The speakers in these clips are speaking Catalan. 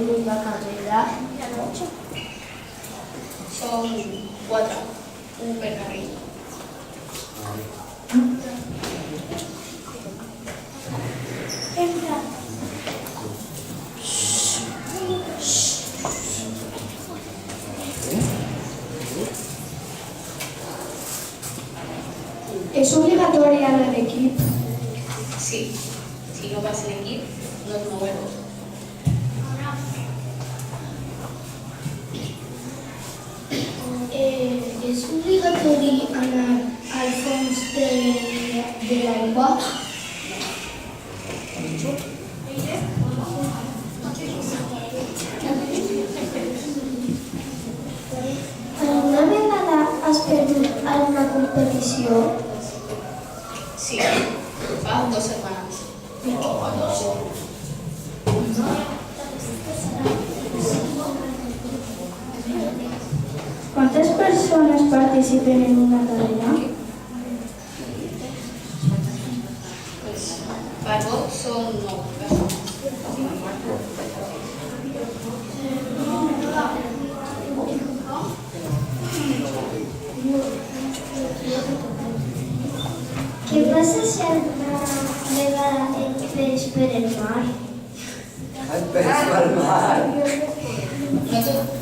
única carrera? Són 4, un per carril. És obligatori anar en equip? Sí, si no vas en equip, no et mou el gos. És obligatori anar al fons de l'aigua? Alguna vegada has perdut alguna competició? Sí, fa 2 setmanes. Quantes persones participen en una carrera? Per vot són 9 persones. Què passa si alguna vegada et perds per el mar? Et perds pel mar?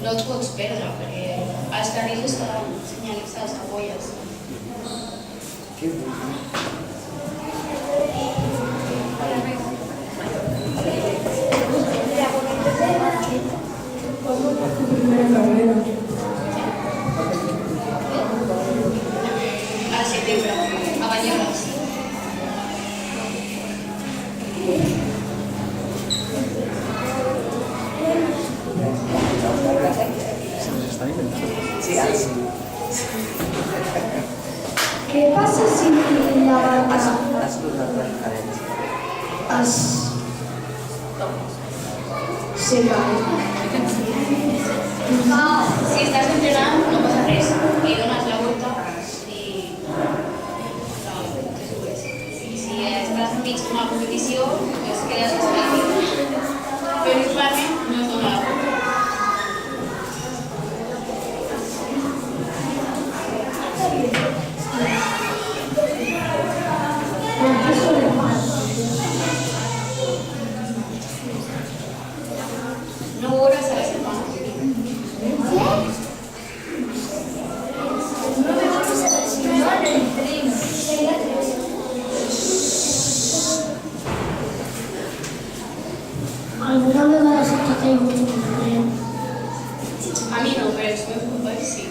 No et pots perdre, perquè els carrils estaran senyalitzats a boies. Què vull? Al setembre, a Banyoles. Sí, ara sí. Què passa si la barca Has notat la diferència? se cau? Si estàs entrenant, no passa res. I dones la volta i te subes. I si estàs mig d'una competició, pues quedes esperant. Però igualment no es dona la volta. Quantes hores fas? 9 hores a la setmana. Alguna vegada se t'ha caigut un tren? A mi no, però els meus companys sí.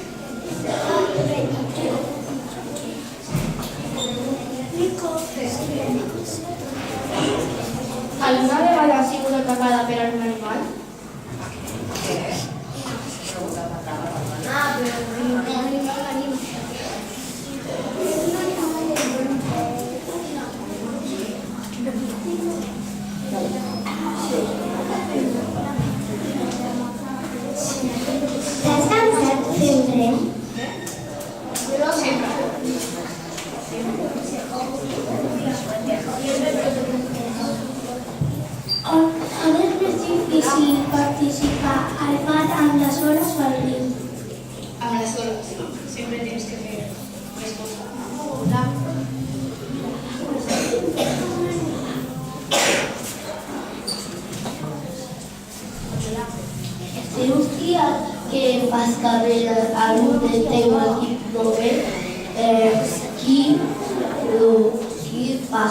Alguna vegada has sigut atacada per algun animal? T'has cansat de fer un tren? Sempre. On és més difícil participar al mar amb les oles o al riu? Amb les hores, sempre tens que fer més coses. Si un dia que fas carrera algun del teu equip no ve, qui fa?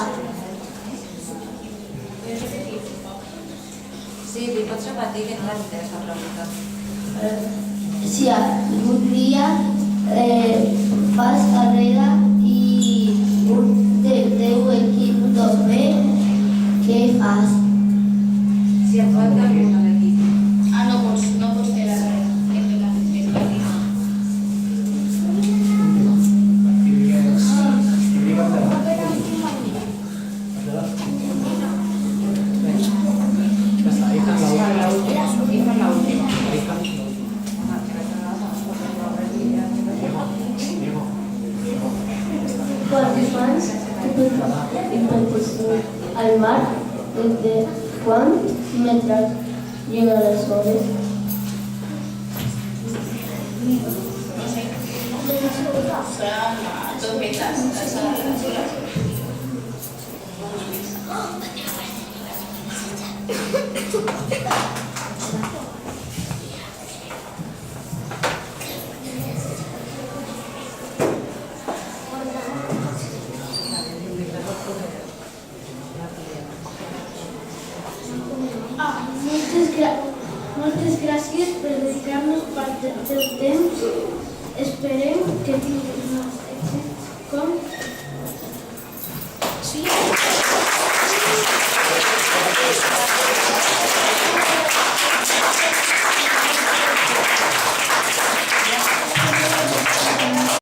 Sí, li pots repetir que no l'ha entès la pregunta. Si algun dia fas carrera i un del teu equip no ve, què fas? Si et falta algun a l'equip. No pots fer la carrera. Hem de la més petita. Quants mans al mar? Desde quants metres llega la colores. No sé. Son dos mesas, las solas. Moltes gràcies per dedicar-nos part del temps. Esperem que tingueu